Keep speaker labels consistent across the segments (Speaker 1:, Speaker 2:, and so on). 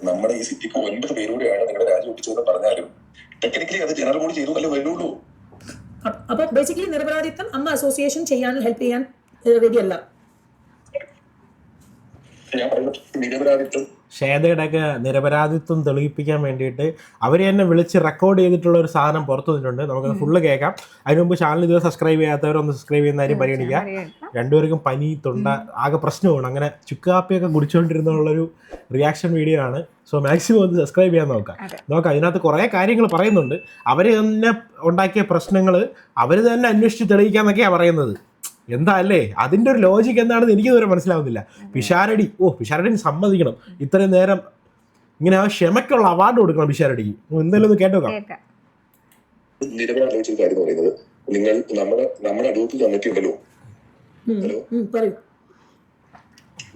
Speaker 1: നമ്മുടെ ഈ സിറ്റിക്ക് 9 പേരൂടെയാണ് നിങ്ങളുടെ രാജ്യം ഒപ്പിച്ചതെന്ന് പറഞ്ഞാലും ടെക്നിക്കലി അത് ജനറൽ ബോഡി ചെയ്തു അല്ലേ വരുള്ളൂ.
Speaker 2: അപ്പൊ ബേസിക്കലി നിരപരാധിത്വം അമ്മ അസോസിയേഷൻ ചെയ്യാൻ ഹെൽപ്പ് ചെയ്യാൻ റെഡി അല്ല.
Speaker 1: ഞാൻ പറയുന്നത് നിരപരാധിത്വം
Speaker 3: ഷേദയുടെയൊക്കെ നിരപരാധിത്വം തെളിയിപ്പിക്കാൻ വേണ്ടിയിട്ട് അവർ തന്നെ വിളിച്ച് റെക്കോർഡ് ചെയ്തിട്ടുള്ള ഒരു സാധനം പുറത്തു വന്നിട്ടുണ്ട്. നമുക്കത് ഫുള്ള് കേൾക്കാം. അതിന് മുമ്പ് ചാനൽ ഇതുവരെ സബ്സ്ക്രൈബ് ചെയ്യാത്തവരൊന്ന് സബ്സ്ക്രൈബ് ചെയ്യുന്ന കാര്യം പരിഗണിക്കുക. രണ്ടുപേർക്കും പനി തൊണ്ട ആകെ പ്രശ്നമാണ്. അങ്ങനെ ചുക്കാപ്പിയൊക്കെ കുടിച്ചുകൊണ്ടിരുന്നുള്ളൊരു റിയാക്ഷൻ വീഡിയോ ആണ്. സോ മാക്സിമം ഒന്ന് സബ്സ്ക്രൈബ് ചെയ്യാൻ നോക്കാം. അതിനകത്ത് കുറേ കാര്യങ്ങൾ പറയുന്നുണ്ട്. അവർ തന്നെ ഉണ്ടാക്കിയ പ്രശ്നങ്ങൾ അവർ തന്നെ അന്വേഷിച്ച് തെളിയിക്കാന്നൊക്കെയാണ് പറയുന്നത്. എന്താ അല്ലേ, അതിൻ്റെ ഒരു ലോജിക്ക് എന്താണെന്ന് എനിക്ക് ഇതുവരെ മനസ്സിലാവുന്നില്ല. പിഷാരടി പിഷാരടിന് സമ്മതിക്കണം. ഇത്രയും നേരം ഇങ്ങനെ ആ ക്ഷമയ്ക്കുള്ള അവാർഡ് കൊടുക്കണം പിഷാരടിക്ക്. എന്തായാലും ഒന്ന് കേട്ടോക്കാം.
Speaker 1: നിരപരാധി കാര്യം എന്ന് പറയുന്നത്, നിങ്ങൾ നമ്മുടെ അഡ്വക്കേറ്റ് കമ്മിറ്റി ഉണ്ടല്ലോ,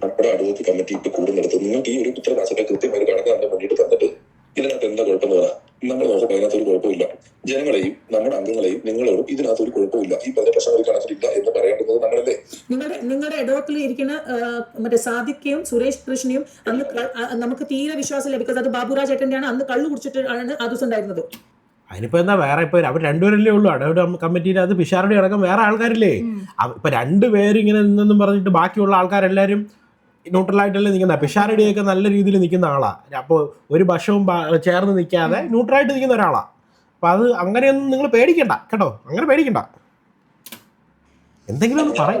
Speaker 1: നമ്മുടെ അഡ്വക്കേറ്റ് കമ്മിറ്റി ഇട്ട് കൂടുന്നിടത്ത് നിങ്ങൾക്ക് ഈ ഒരു ഉത്തരവാദിത്തത്തെ കൃത്യമായി കണക്കാക്കാൻ വേണ്ടിയിട്ട് തന്നിട്ട് ഇതിനകത്ത് എന്താ കുഴപ്പമെന്ന് പറയാം. നമ്മൾ നോക്കുമ്പോൾ അതിനകത്തൊരു കുഴപ്പമില്ല. ജനങ്ങളെയും നമ്മുടെ അംഗങ്ങളെയും നിങ്ങളോടും ഇതിനകത്തൊരു കുഴപ്പമില്ല, ഈ പറഞ്ഞ പ്രശ്നം ഒരു കണക്കിലില്ല എന്ന് പറയേണ്ടത് നമ്മളല്ലേ.
Speaker 2: നിങ്ങളുടെ ഇടവത്തിൽ ഇരിക്കുന്ന മറ്റേ സാദിഖയും സുരേഷ് കൃഷ്ണയും അന്ന് നമുക്ക് തീരെ വിശ്വാസമില്ല. ബിക്കോസ് അത് ബാബുരാജ് ഏട്ടൻ്റെയാണ്. അന്ന് കള്ളു കുടിച്ചിട്ട് ആണ് ആ ദിവസം ഉണ്ടായിരുന്നത്.
Speaker 3: അതിനിപ്പോൾ എന്താ വേറെ, ഇപ്പോൾ അവർ രണ്ടുപേരല്ലേ ഉള്ളൂ അഡവൈഡ് കമ്മിറ്റിയിൽ. അത് പിഷാരടി അടക്കം വേറെ ആൾക്കാരില്ലേ. ഇപ്പം 2 പേര് ഇങ്ങനെ നിന്നെന്നും പറഞ്ഞിട്ട് ബാക്കിയുള്ള ആൾക്കാരെല്ലാവരും ന്യൂട്രലായിട്ടല്ലേ നിൽക്കുന്ന. പിഷാരടിയൊക്കെ നല്ല രീതിയിൽ നിൽക്കുന്ന ആളാണ്. അപ്പോൾ ഒരു ഭക്ഷവും ചേർന്ന് നിൽക്കാതെ ന്യൂട്രലായിട്ട് നിൽക്കുന്ന ഒരാളാണ്. അപ്പം അത് അങ്ങനെയൊന്നും നിങ്ങൾ പേടിക്കണ്ട കേട്ടോ, അങ്ങനെ പേടിക്കണ്ട. എന്തെങ്കിലും ഒന്ന് പറയും.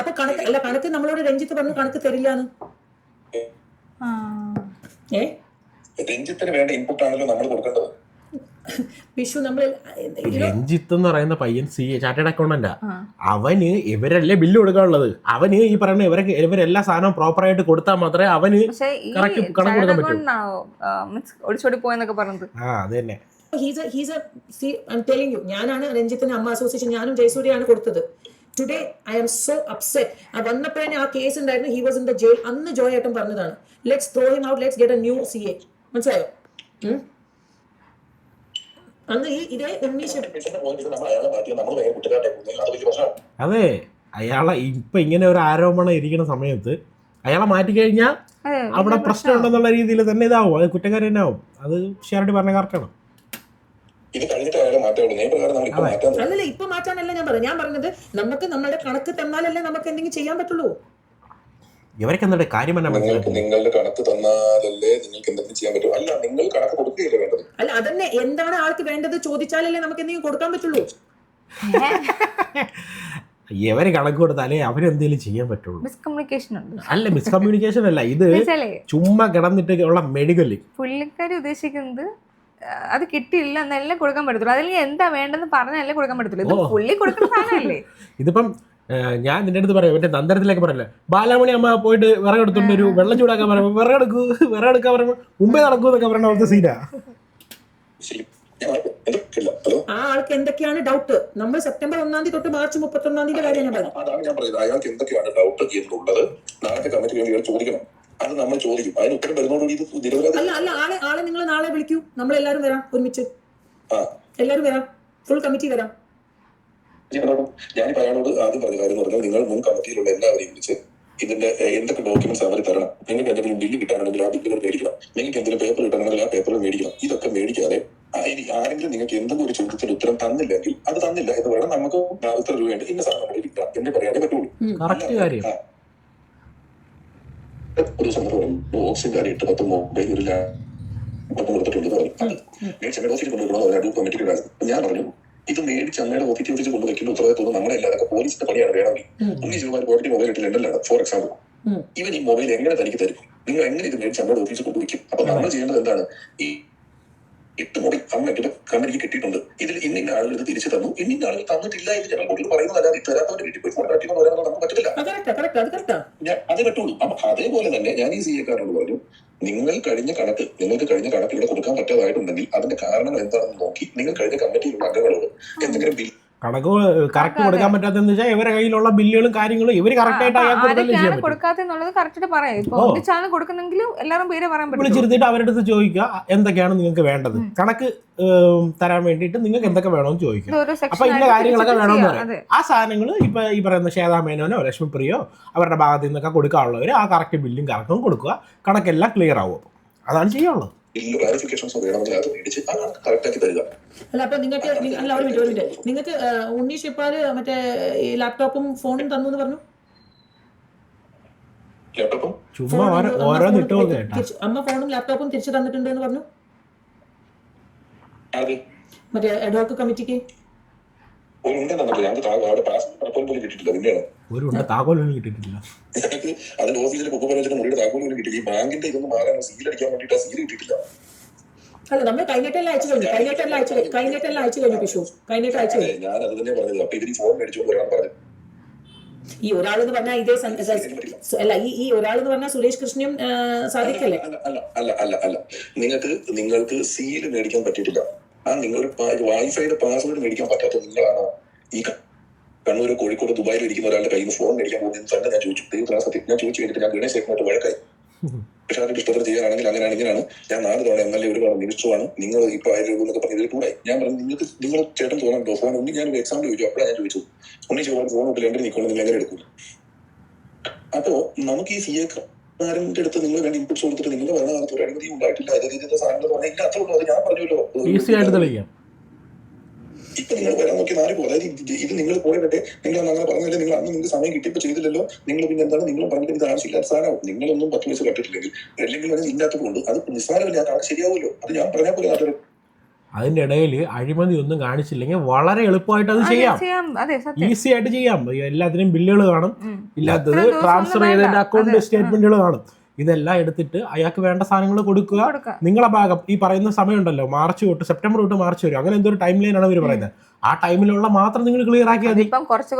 Speaker 2: അപ്പൊ കണക്ക് നമ്മളോട് രഞ്ജിത്ത് പറഞ്ഞു കണക്ക് തരില്ലാന്ന്.
Speaker 1: രഞ്ജിത്തിന് വേണ്ട ഇൻപുട്ട് ആണല്ലോ നമ്മൾ കൊടുക്കേണ്ടത്.
Speaker 2: വിഷു നമ്മൾ
Speaker 3: രഞ്ജിത്ത് എന്ന് പറയുന്ന പയ്യൻ ചാർട്ടേഡ് അക്കൗണ്ടന്റാ. അവന് ഇവരല്ലേ ബില്ല് കൊടുക്കാനുള്ളത്. അവന് ഈ പറയുന്ന ഇവരെല്ലാ സാധനവും പ്രോപ്പറായിട്ട് കൊടുത്താൽ മാത്രമേ അവന് കണക്ക് കൊടുക്കാൻ പറ്റൂ. അത് തന്നെ.
Speaker 2: ഞാനാണ് രഞ്ജിത്തിന് അമ്മ അസോസിയേഷൻ, ഞാനും ജയസൂര്യാണ് കൊടുത്തത്. Today I am so upset. വന്നപ്പോഴേ ആ കേസ് ഉണ്ടായിരുന്നു. He was in the jail. അന്ന് ജോയ് ഏട്ടൻ പറഞ്ഞതാണ്, let's throw him out, let's get a new CA. മനസ്സിലായോ? അന്ന് ഇതേ
Speaker 3: അതെ, അയാളെ ഇപ്പൊ ഇങ്ങനെ ഒരു ആരോപണം ഇരിക്കുന്ന സമയത്ത് അയാളെ മാറ്റിക്കഴിഞ്ഞാൽ അവിടെ പ്രശ്നം ഉണ്ടെന്നുള്ള രീതിയിൽ തന്നെ ഇതാവും. അത് കുറ്റക്കാരി തന്നെ ആവും. അത് ഷെയർഡി പറഞ്ഞ കറക്റ്റാണ്.
Speaker 2: അല്ലല്ല, ഇപ്പൊ മാറ്റാനല്ല ഞാൻ പറഞ്ഞത്. നമുക്ക് നമ്മുടെ കണക്ക് തന്നാലല്ലേ നമുക്ക് എന്തെങ്കിലും ചെയ്യാൻ പറ്റുള്ളൂ.
Speaker 3: ഇവരൊക്കെ എന്താണ് കാര്യം
Speaker 1: നിങ്ങളുടെ കണക്ക് തന്നാലല്ലേ നിങ്ങൾക്ക് എന്തെങ്കിലും ചെയ്യാൻ പറ്റും. അല്ല, നിങ്ങൾ കണക്ക് കൊടുക്കുകയല്ലേ വേണ്ടത്.
Speaker 2: അല്ല, അതന്നെ. എന്താണ് ആൾക്ക് വേണ്ടത് ചോദിച്ചാലല്ലേ നമുക്ക് എന്തെങ്കിലും കൊടുക്കാൻ പറ്റുള്ളൂ.
Speaker 3: ഇവര് കണക്ക് കൊടുത്താലേ അവരെന്തെങ്കിലും ചെയ്യാൻ പറ്റുള്ളൂ. അല്ല, മിസ്കമ്മ്യൂണിക്കേഷൻ അല്ല ഇത്. ചുമ്മാ കിടന്നിട്ട് ഉള്ള മെഡിക്കല്
Speaker 4: പുള്ളിക്കാരി ഉദ്ദേശിക്കുന്നത് അത് കിട്ടിയില്ല എന്നെല്ലാം കൊടുക്കാൻ പറ്റത്തുള്ളൂ. അതിൽ എന്താ വേണ്ടെന്ന് പറഞ്ഞല്ലേ കൊടുക്കാൻ പറ്റത്തുള്ളൂ. ഇത് പുള്ളി കൊടുക്കുന്ന സാധനമല്ലേ.
Speaker 3: ഇതിപ്പം ഞാൻ നിന്റെ അടുത്ത് പറയാം, മറ്റേ നന്ദനത്തിലേക്ക് പറയല്ലേ, ബാലാമണി അമ്മ പോയിട്ട് വിറകെടുത്തോണ്ട് ഒരു വെള്ളം ചൂടാക്കാൻ പറയുമ്പോൾ വിറകെടുക്കാൻ പറയുമ്പോൾ മുമ്പേ നടക്കൂ എന്നൊക്കെ പറയുന്ന അവിടുത്തെ സീനാ.
Speaker 2: ആ ആൾക്ക് എന്തൊക്കെയാണ് ഡൗട്ട്? നമ്മൾ സെപ്റ്റംബർ 1 തൊട്ട് മാർച്ച് 31 കാര്യം ഞാൻ
Speaker 1: പറയുന്നത്. അയാൾക്ക് എന്തൊക്കെയാണ് ഡൗട്ട് എന്നുള്ളത് നാളത്തെ കമ്മിറ്റി ചോദിക്കണം. അത് നമ്മൾ ചോദിക്കും. അതിന് ഉത്തരം വരുന്നതോടുകൂടി
Speaker 2: അല്ല ആളെ നിങ്ങൾ നാളെ വിളിക്കൂ. നമ്മളെല്ലാരും വരാം, ഒരുമിച്ച് എല്ലാരും വരാം, ഫുൾ കമ്മിറ്റി വരാം.
Speaker 1: ഞാനിപ്പോ അയാളോട് ആദ്യം പറഞ്ഞ കാര്യം എന്ന് പറഞ്ഞാൽ, നിങ്ങൾ മുൻ കമ്മിറ്റിയിലുള്ള എല്ലാവരെയും വിളിച്ച് ഇതിന്റെ എന്തൊക്കെ ഡോക്യുമെന്റ്സ് അവർ തരണം. നിങ്ങൾക്ക് എന്തെങ്കിലും ബില്ല് കിട്ടാനാണെങ്കിൽ ആ ബില്ലുകൾ മേടിക്കണം. നിങ്ങൾക്ക് എന്തെങ്കിലും പേപ്പർ കിട്ടണമെങ്കിൽ ആ പേപ്പറുകൾ മേടിക്കണം. ഇതൊക്കെ മേടിക്കാതെ ആരെങ്കിലും നിങ്ങൾക്ക് എന്തെങ്കിലും ഒരു ചോദ്യത്തിന് ഉത്തരം തന്നില്ലെങ്കിൽ അത് തന്നില്ല എന്ന് വേണം. നമുക്ക് ഇത്ര രൂപയുണ്ട്, ഇന്ന സാധനം കിട്ടാം എന്ന് പറയാനേ പറ്റുള്ളൂ. ഒരു സംഭവം ഓക്സിജൻ കാര്യം 8-10 മൊബൈൽ ഒരു ലാപ്ടോപ്പ് കൊടുത്തിട്ടുണ്ട് മേടിച്ചമ്മയുടെ ഓഫീസിൽ കൊണ്ടുവരണം. അഡ്വക്കേറ്റ് കമ്മിറ്റിയുടെ ഞാൻ പറഞ്ഞു, ഇത് മേടിച്ച് അമ്മയുടെ ഓഫീസിൽ കൊണ്ടുവയ്ക്കുന്ന ഉത്തരവാദിത്വം നമ്മളെ അല്ലാതെ പോലീസിന്റെ പണിയാണ്. വേണമെങ്കിൽ 19 രൂപ പോക്കറ്റ് മൊബൈൽ ഇട്ടിട്ടുണ്ടല്ലോ. ഫോർ എക്സാമ്പിൾ, ഇവൻ ഈ മൊബൈൽ എങ്ങനെ തനിക്ക് തരും? നിങ്ങൾ എങ്ങനെ ഇത് മേടിച്ച് അമ്മയുടെ ഓഫീസിൽ കൊണ്ടുവയ്ക്കും? അപ്പൊ നമ്മൾ ചെയ്യേണ്ടത് എന്താണ്? ഈ 8 മൊബൈൽ അമ്മയുടെ കമ്പനിക്ക് കിട്ടിയിട്ടുണ്ട്. ഇതിൽ ഇന്ന ആളുകൾ ഇത് തിരിച്ചു തന്നു, ഇന്ന ആളുകൾ തന്നിട്ടില്ല എന്ന് ജനറൽ ബോഡിയിൽ പറയുന്നത്. അല്ലാതെ തരാത്തവന്റെ വീട്ടിൽ പോയി കോൺട്രാക്ട് ചെയ്യുന്ന പറയാനൊന്നും നമുക്ക് പറ്റില്ല. അത് പറ്റുള്ളൂ. അപ്പൊ അതേപോലെ തന്നെ ഞാൻ ഈ CA-കാരോട് പറഞ്ഞു, നിങ്ങൾക്ക് കഴിഞ്ഞ കണക്ക് ഇവിടെ കൊടുക്കാൻ പറ്റാതായിട്ടുണ്ടെങ്കിൽ അതിന്റെ കാരണങ്ങൾ എന്താണെന്ന് നോക്കി നിങ്ങൾ കഴിഞ്ഞ കമ്മിറ്റിയിലുള്ള അംഗങ്ങളോട് എന്തെങ്കിലും ബിൽ
Speaker 3: കണക്ക് കറക്റ്റ് കൊടുക്കാൻ പറ്റാത്തെന്ന് വെച്ചാൽ ഇവരെ കയ്യിലുള്ള ബില്ലുകളും കാര്യങ്ങളും ഇവർ കറക്റ്റ് ആയിട്ട് അയാൾക്ക് കൊടുത്തല്ലേ ചെയ്യാൻ
Speaker 4: ആരൊക്കെയാണ്
Speaker 3: പറ്റും.
Speaker 4: കൊടുക്കാത്തെന്നുള്ളത് കറക്റ്റ് പറയാം. ഇപ്പൊ ഒന്നിച്ചാണ് കൊടുക്കുന്നെങ്കിലും എല്ലാവരും പേര് പറയാൻ പറ്റും.
Speaker 3: വിളിച്ചിരുത്തിട്ട് അവരുടെ അടുത്ത് ചോദിക്കുക എന്തൊക്കെയാണ് നിങ്ങൾക്ക് വേണ്ടത്, കണക്ക് തരാൻ വേണ്ടിയിട്ട് നിങ്ങൾക്ക് എന്തൊക്കെ വേണമെന്ന് ചോദിക്കുക. അപ്പൊ ഇന്ന കാര്യങ്ങളൊക്കെ വേണമെന്ന് പറയാം. ആ സാധനങ്ങൾ ഇപ്പൊ ഈ പറയുന്ന ശ്വേതാമേനോനോ ലക്ഷ്മിപ്രിയോ അവരുടെ ഭാഗത്ത് നിന്നൊക്കെ കൊടുക്കാനുള്ളവർ ആ കറക്റ്റ് ബില്ലും കറക്റ്റും കൊടുക്കുക, കണക്കെല്ലാം ക്ലിയർ ആവും. അതാണ് ചെയ്യാനുള്ളത്.
Speaker 1: ക്ലാരിഫിക്കേഷൻസ് വേണമെങ്കിൽ അത് മേടിച്ച് കറക്റ്റ് ആക്കി തരിക.
Speaker 2: അല്ല അപ്പൊ നിങ്ങൾക്ക് അല്ല ഒരു മിനിറ്റ് നിങ്ങൾക്ക് ഉണ്ണീഷ് ഇപ്പാല് മറ്റേ ഈ ലാപ്ടോപ്പും ഫോണും തന്നു എന്ന് പറഞ്ഞു.
Speaker 1: ലാപ്ടോപ്പും
Speaker 3: ചുമ്മാ ഓരോ നിട്ടോ കേട്ടാ.
Speaker 2: അമ്മ ഫോണും ലാപ്ടോപ്പും തിരിച്ചു തന്നിട്ടുണ്ട് എന്ന് പറഞ്ഞു
Speaker 1: ആർക്ക്
Speaker 2: മറ്റേ അഡ്വോക്ക് കമ്മിറ്റിക്ക്.
Speaker 1: ഉണ്ടെന്ന് പറഞ്ഞില്ല. ഞങ്ങൾക്ക് അവിടെ പാസ്പോർട്ട് പോലും കിട്ടിയിട്ടില്ല. പിന്നെയാണ്
Speaker 3: ഒരു താക്കോലൊന്നും കിട്ടിയിട്ടില്ല.
Speaker 1: ഞങ്ങൾക്ക് അതിന്റെ ഓഫീസിൽ കുപ്പ വെച്ചിട്ട് മുറിയുടെ താക്കോൽ പോലും കിട്ടില്ല. ഈ ബാങ്കിന്റെ ഇതൊന്നും മാറാൻ സീൽ അടിക്കാൻ വേണ്ടിയിട്ട് ആ സീൽ കിട്ടിയിട്ടില്ല.
Speaker 2: അല്ല നമ്മൾ കൈനീട്ടെല്ലാം അയച്ചു കഴിഞ്ഞു. കൈനീട്ടെല്ലാം അയച്ചു കഴിഞ്ഞു പിഷു. കൈനീട്ടം അയച്ചു കഴിഞ്ഞു.
Speaker 1: ഞാൻ അത് തന്നെ പറഞ്ഞത്. അപ്പൊ ഇവര് ഫോൺ മേടിച്ചുകൊണ്ട് വരാൻ പറഞ്ഞു.
Speaker 2: ഈ ഒരാളെന്ന് പറഞ്ഞാൽ ഇതേ അല്ല ഈ ഒരാളെന്ന് പറഞ്ഞാൽ സുരേഷ് കൃഷ്ണയും സാധിക്കല്ലേ.
Speaker 1: അല്ല നിങ്ങൾക്ക് സീൽ മേടിക്കാൻ പറ്റിയിട്ടില്ല. ആ നിങ്ങളുടെ വൈഫൈയുടെ പാസ്വേഡ് മേടിക്കാൻ പറ്റാത്ത നിങ്ങളാണ് ഈ കണ്ണൂർ, കോഴിക്കോട്, ദുബായിൽ ഇരിക്കുന്ന ഒരാളുടെ കയ്യിൽ നിന്ന് ഫോൺ മേടിക്കാൻ പോകുന്നത് തന്നെ ഞാൻ ചോദിച്ചു. ദൈവം ഞാൻ ചോദിച്ചു കഴിഞ്ഞിട്ട് ഞാൻ ഗണേശ് ശേഖരമായിട്ട് വഴക്കായി. പക്ഷെ അതിന്റെ ഇഷ്ടത്തിൽ ചെയ്യാനാണെങ്കിൽ അങ്ങനെയാണ് ഇങ്ങനെയാണ്. ഞാൻ 4 തവണ MLA ഒരുപാട് മിനിസ്റ്ററുമാണ്. നിങ്ങൾ ഇപ്പൊ ആയാലും എന്നൊക്കെ പറഞ്ഞത് കൂടായി. ഞാൻ പറഞ്ഞു നിങ്ങൾ ചേട്ടൻ തോന്നുന്നുണ്ടോ ഫോൺ ഉണ്ണി? ഞാൻ എക്സാമ്പിൾ ചോദിച്ചു. അപ്പോഴാണ് ഞാൻ ചോദിച്ചു ഉണ്ണി ഫോൺ വിട്ട് എങ്ങനെ നിൽക്കണം, നിങ്ങൾ എങ്ങനെ എടുക്കും? അപ്പോ നമുക്ക് ഈ CA കാരന്റെ അടുത്ത് നിങ്ങൾ വേണ്ട ഇൻപുട്സ് കൊടുത്തിട്ട് നിങ്ങളുടെ ഭരണകാലത്ത് ഒരു അഴിമതി ഉണ്ടായിട്ടില്ല, ഇത് രീതിയിലുള്ള സാധനങ്ങൾ പറഞ്ഞാൽ ഇല്ല, അത്രേ ഉള്ളൂ. അത് ഞാൻ പറഞ്ഞല്ലോ.
Speaker 3: ഈസി ആയിട്ട് തെളിയിക്കാം.
Speaker 1: ഇപ്പൊ നിങ്ങൾ വരാൻ നോക്കി 4 പോകും. അതായത് ഇത് നിങ്ങൾ പോയട്ടെ, നിങ്ങൾ അങ്ങനെ പറഞ്ഞില്ലേ, നിങ്ങൾ അന്ന് നിങ്ങൾക്ക് സമയം കിട്ടിയപ്പോ ചെയ്തില്ലല്ലോ, നിങ്ങൾ പിന്നെ എന്താണ് നിങ്ങൾ പറഞ്ഞിട്ട് ഇത് ആവശ്യമില്ലാത്ത സാധനമാവും. നിങ്ങളൊന്നും 10 പൈസ കട്ടിട്ടില്ലെങ്കിൽ അല്ലെങ്കിൽ അത് ഇല്ലാത്തത് കൊണ്ട് അത് നിസ്സാരമില്ല, അത് ശരിയാവുമല്ലോ. അത് ഞാൻ പറഞ്ഞാൽ പോലെ നാട്ടുകാർ
Speaker 3: അതിന്റെ ഇടയിൽ അഴിമതി ഒന്നും കാണിച്ചില്ലെങ്കിൽ വളരെ എളുപ്പമായിട്ട് അത് ചെയ്യാം. ഈസി ആയിട്ട് ചെയ്യാം. എല്ലാത്തിനും ബില്ലുകൾ കാണും, ഇല്ലാത്തത് ട്രാൻസ്ഫർ ചെയ്തതിന്റെ അക്കൗണ്ട് സ്റ്റേറ്റ്മെന്റുകൾ കാണും. ഇതെല്ലാം എടുത്തിട്ട് അയാൾക്ക് വേണ്ട സാധനങ്ങൾ കൊടുക്കുക. നിങ്ങളെ ഭാഗം ഈ പറയുന്ന സമയമുണ്ടല്ലോ, മാർച്ച് തൊട്ട് സെപ്റ്റംബർ തൊട്ട് മാർച്ച് വരും, അങ്ങനെ എന്തൊരു ടൈം ലൈൻ ആണ് ഇവർ പറയുന്നത്. ആ ടൈമിലുള്ള മാത്രം നിങ്ങൾ ക്ലിയർ ആക്കിയാൽ മതി.
Speaker 4: ഇപ്പം കുറച്ച്